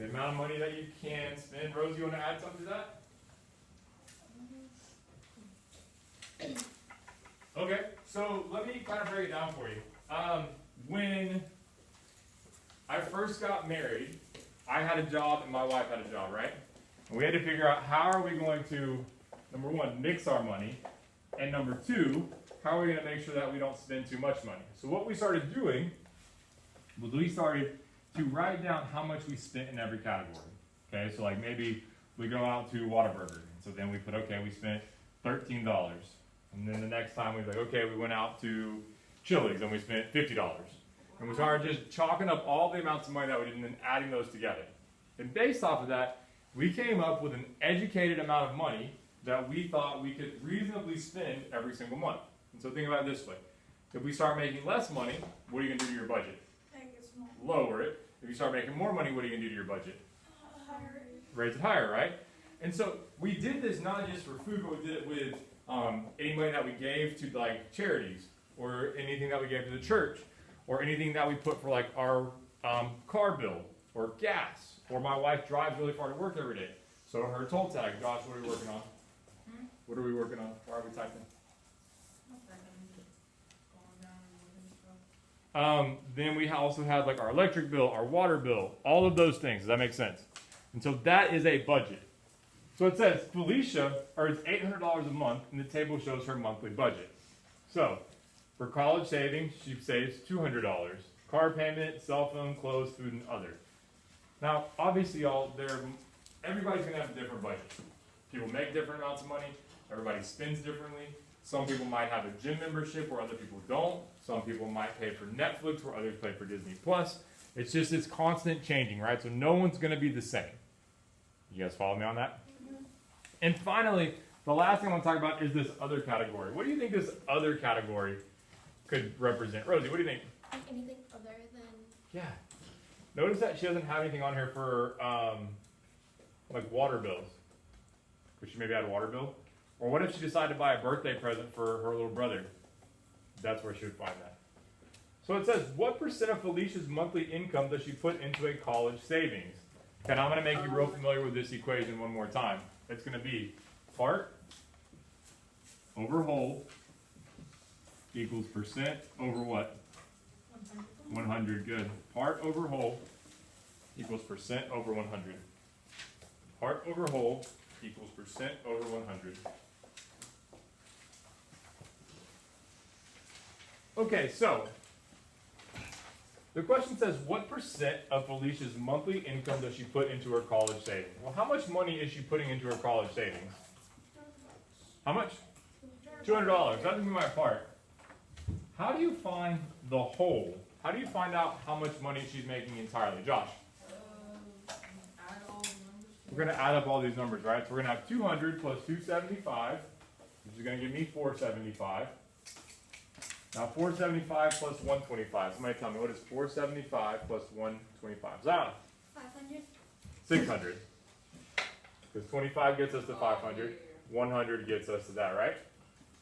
the amount of money that you can spend. Rose, you want to add something to that? Okay, so let me kind of break it down for you. When I first got married, I had a job and my wife had a job, right? And we had to figure out how are we going to, number one, mix our money, and number two, how are we going to make sure that we don't spend too much money? So what we started doing was we started to write down how much we spent in every category. Okay, so like maybe we go out to Whataburger, and so then we put, okay, we spent $13. And then the next time we like, okay, we went out to Chili's and we spent $50. And we started just chalking up all the amounts of money that we did and then adding those together. And based off of that, we came up with an educated amount of money that we thought we could reasonably spend every single month. And so think about it this way. If we start making less money, what are you going to do to your budget? Make it small. Lower it. If you start making more money, what are you going to do to your budget? Higher it. Raise it higher, right? And so we did this not just for food, but we did it with any money that we gave to like charities, or anything that we gave to the church, or anything that we put for like our car bill, or gas, or my wife drives really far to work every day. So her toll tag, Josh, what are we working on? What are we working on? Why are we typing? Then we also had like our electric bill, our water bill, all of those things. Does that make sense? And so that is a budget. So it says Felicia earns $800 a month, and the table shows her monthly budget. So for college savings, she saves $200. Car payment, cell phone, clothes, food, and other. Now, obviously, everybody's going to have a different budget. People make different amounts of money. Everybody spends differently. Some people might have a gym membership where other people don't. Some people might pay for Netflix where others pay for Disney Plus. It's constant changing, right? So no one's going to be the same. You guys follow me on that? Mm-hmm. And finally, the last thing I want to talk about is this other category. What do you think this other category could represent? Rosie, what do you think? Like anything other than Yeah. Notice that she doesn't have anything on here for like water bills. Could she maybe add a water bill? Or what if she decided to buy a birthday present for her little brother? That's where she would find that. So it says, what percent of Felicia's monthly income does she put into a college savings? And I'm going to make you real familiar with this equation one more time. It's going to be part over whole equals percent over what? 100. Good. Part over whole equals percent over 100. Part over whole equals percent over 100. Okay, so the question says, what percent of Felicia's monthly income does she put into her college savings? Well, how much money is she putting into her college savings? How much? $200. That would be my part. How do you find the whole? How do you find out how much money she's making entirely? Josh? Add all the numbers. We're going to add up all these numbers, right? So we're going to have 200 plus 275, which is going to give me 475. Now 475 plus 125. Somebody tell me, what is 475 plus 125? Zion? 500. 600. Because 25 gets us to 500. 100 gets us to that, right?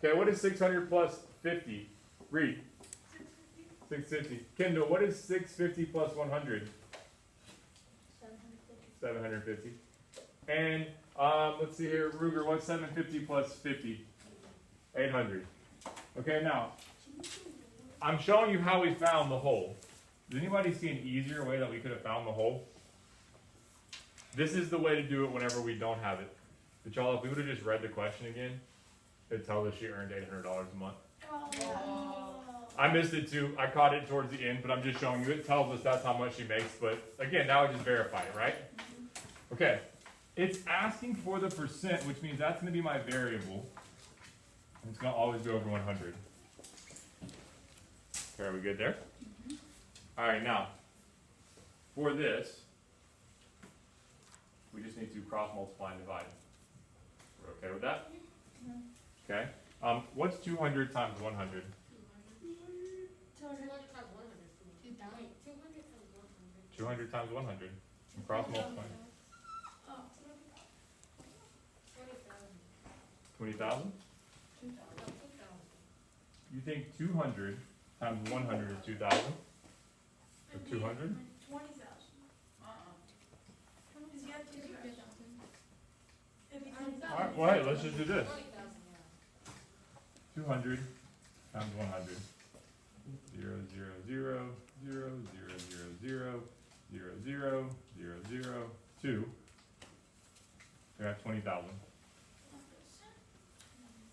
Okay, what is 600 plus 50? Read. 650. Kendall, what is 650 plus 100? 750. 750. And let's see here, Ruger, what's 750 plus 50? 800. Okay, now, I'm showing you how we found the whole. Does anybody see an easier way that we could have found the whole? This is the way to do it whenever we don't have it. But y'all, if we would have just read the question again, it'd tell us she earned $800 a month. Oh. I missed it too. I caught it towards the end, but I'm just showing you. It tells us that's how much she makes. But again, now I just verify it, right? Okay. It's asking for the percent, which means that's going to be my variable. And it's going to always go over 100. Okay, are we good there? All right, now, for this, we just need to cross multiply and divide. We're okay with that? Okay. What's 200 times 100? 200 times 100. And cross multiply. 20,000? You think 200 times 100 is 2,000? Or 200? 20,000. Well, hey, let's just do this. 20,000, yeah. 200 times 100. 0, 0, 0, 0, 0, 0, 0, 0, 0, 0, 2. I got 20,000.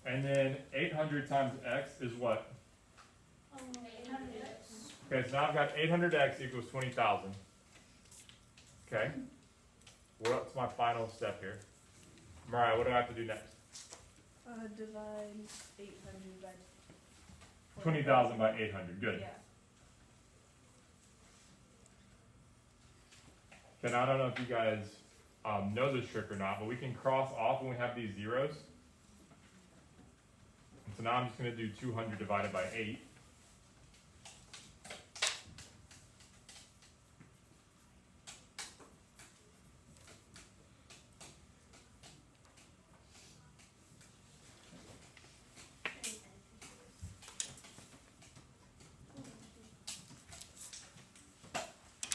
And then 800 times x is what? 800x. Okay, so now I've got 800x equals 20,000. Okay. What's my final step here? Mariah, what do I have to do next? Divide 800 by 20,000 by 800. Good. Yeah. Then I don't know if you guys know this trick or not, but we can cross off when we have these zeros. And so now I'm just going to do 200 divided by 8.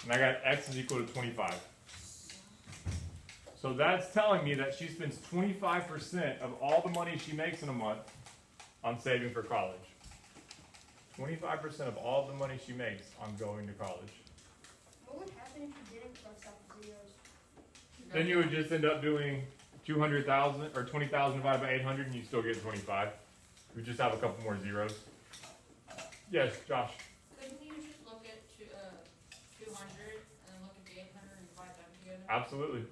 And I got x is equal to 25. So that's telling me that she spends 25% of all the money she makes in a month on saving for college. 25% of all the money she makes on going to college. What would happen if you didn't cross out the zeros? Then you would just end up doing 200,000 or 20,000 divided by 800 and you still get 25. We just have a couple more zeros. Yes, Josh. Couldn't you just look at 200 and then look at the 800 and divide them together? Absolutely.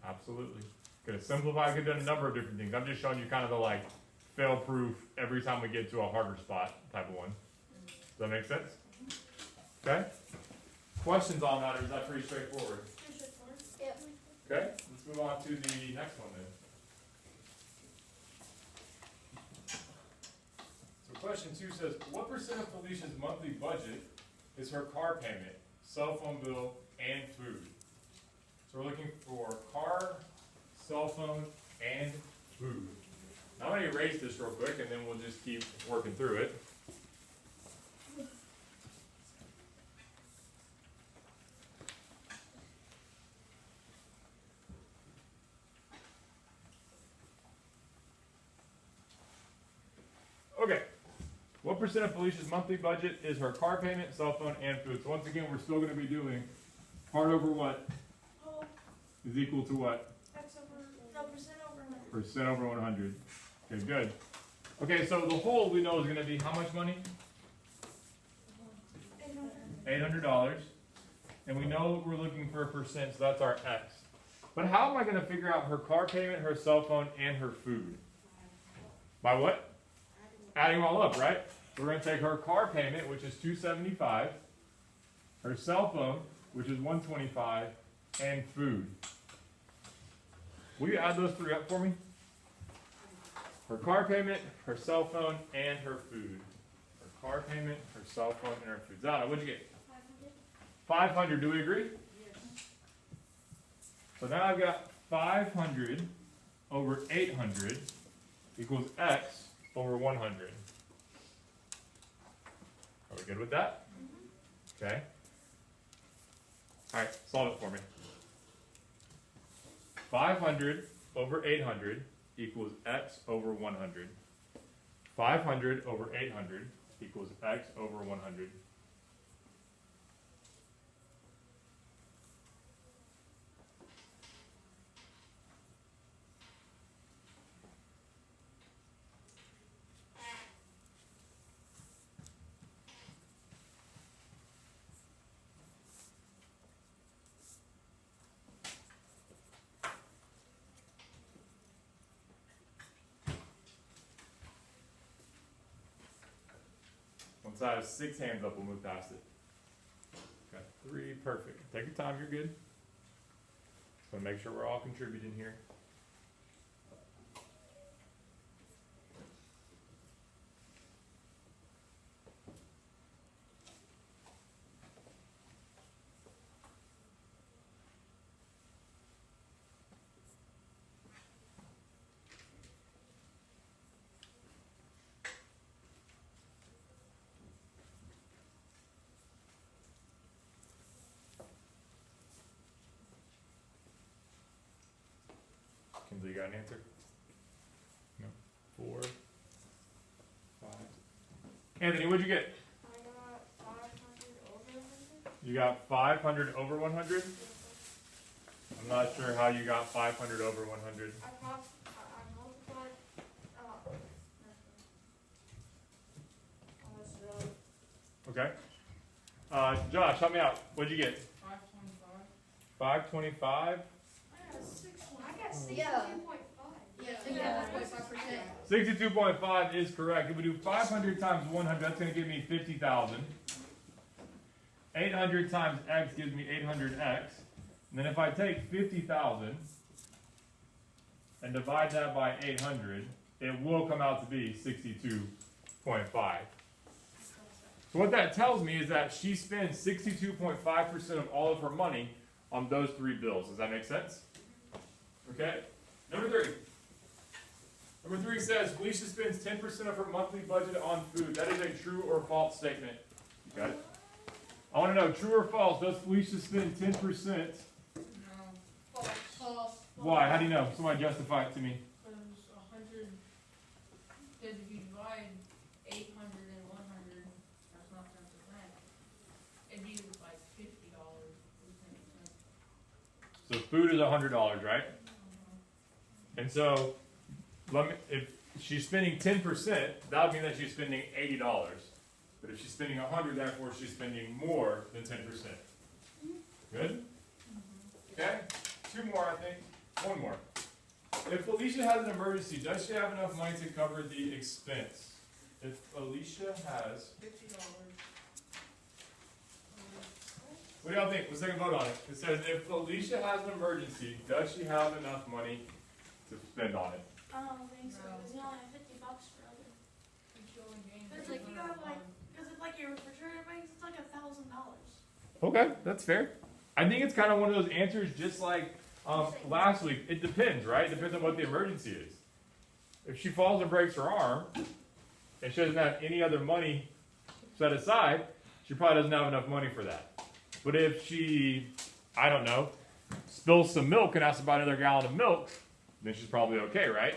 Absolutely. Gonna simplify, could have done a number of different things. I'm just showing you kind of the like fail proof every time we get to a harder spot type of one. Does that make sense? Okay? Questions on that, or is that pretty straightforward? Yep. Okay, let's move on to the next one then. So question 2 says, what percent of Felicia's monthly budget is her car payment, cell phone bill, and food? So we're looking for car, cell phone, and food. Now I'm going to erase this real quick and then we'll just keep working through it. Okay. What percent of Felicia's monthly budget is her car payment, cell phone, and food? So once again, we're still going to be doing part over what Oh, is equal to what? X over, no, percent over 100. Percent over 100. Okay, good. Okay, so the whole we know is going to be how much money? 800. $800. And we know we're looking for a percent, so that's our X. But how am I going to figure out her car payment, her cell phone, and her food? By what? Adding them all up, right? We're going to take her car payment, which is $275, her cell phone, which is $125, and food. Will you add those three up for me? Her car payment, her cell phone, and her food. Her car payment, her cell phone, and her food. Zana, what'd you get? 500. Do we agree? Yes. So now I've got 500 over 800 equals X over 100. Are we good with that? Okay. All right, solve it for me. 500 over 800 equals X over 100. 500 over 800 equals X over 100. Once I have 6 hands up, we'll move past it. Got 3, perfect. Take your time, you're good. Just want to make sure we're all contributing here. You got an answer? No. 4, 5. Anthony, what'd you get? I got 500 over 100. You got 500 over 100? I'm not sure how you got 500 over 100. I multiplied. Okay. Josh, help me out. What'd you get? 525. 525? I got 62.5. Yeah. 62.5. 62.5 is correct. If we do 500 times 100, that's going to give me 50,000. 800 times x gives me 800x. And then if I take 50,000 and divide that by 800, it will come out to be 62.5. So what that tells me is that she spends 62.5% of all of her money on those 3 bills. Does that make sense? Okay. Number 3. Number 3 says Felicia spends 10% of her monthly budget on food. That is a true or false statement. You got it? I want to know, true or false, does Felicia spend 10%? No. False. Why? How do you know? Somebody justify it to me. Because 100, because if you divide 800 and 100, that's not 10%. It'd be like $50 with 10%. So food is $100, right? And so, if she's spending 10%, that would mean that she's spending $80. But if she's spending 100, therefore she's spending more than 10%. Good? Okay? 2 more, I think. 1 more. If Felicia has an emergency, does she have enough money to cover the expense? If Felicia has, $50. what do y'all think? Let's take a vote on it. It says, if Felicia has an emergency, does she have enough money to spend on it? I don't think so, because you only have $50 for other. It's like you got like, Because it's like your refrigerator banks, it's like $1,000. Okay, that's fair. I think it's kind of one of those answers just like last week. It depends, right? It depends on what the emergency is. If she falls and breaks her arm, and she doesn't have any other money set aside, she probably doesn't have enough money for that. But if she, I don't know, spills some milk and has to buy another gallon of milk, then she's probably okay, right?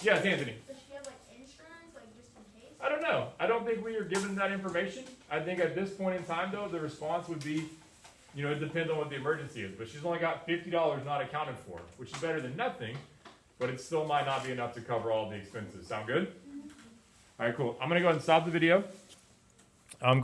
Yeah. Yes, Anthony. does she have like insurance, like just in case? I don't know. I don't think we are given that information. I think at this point in time, though, the response would be, it depends on what the emergency is. But she's only got $50 not accounted for, which is better than nothing, but it still might not be enough to cover all the expenses. Sound good? All right, cool. I'm going to go ahead and stop the video.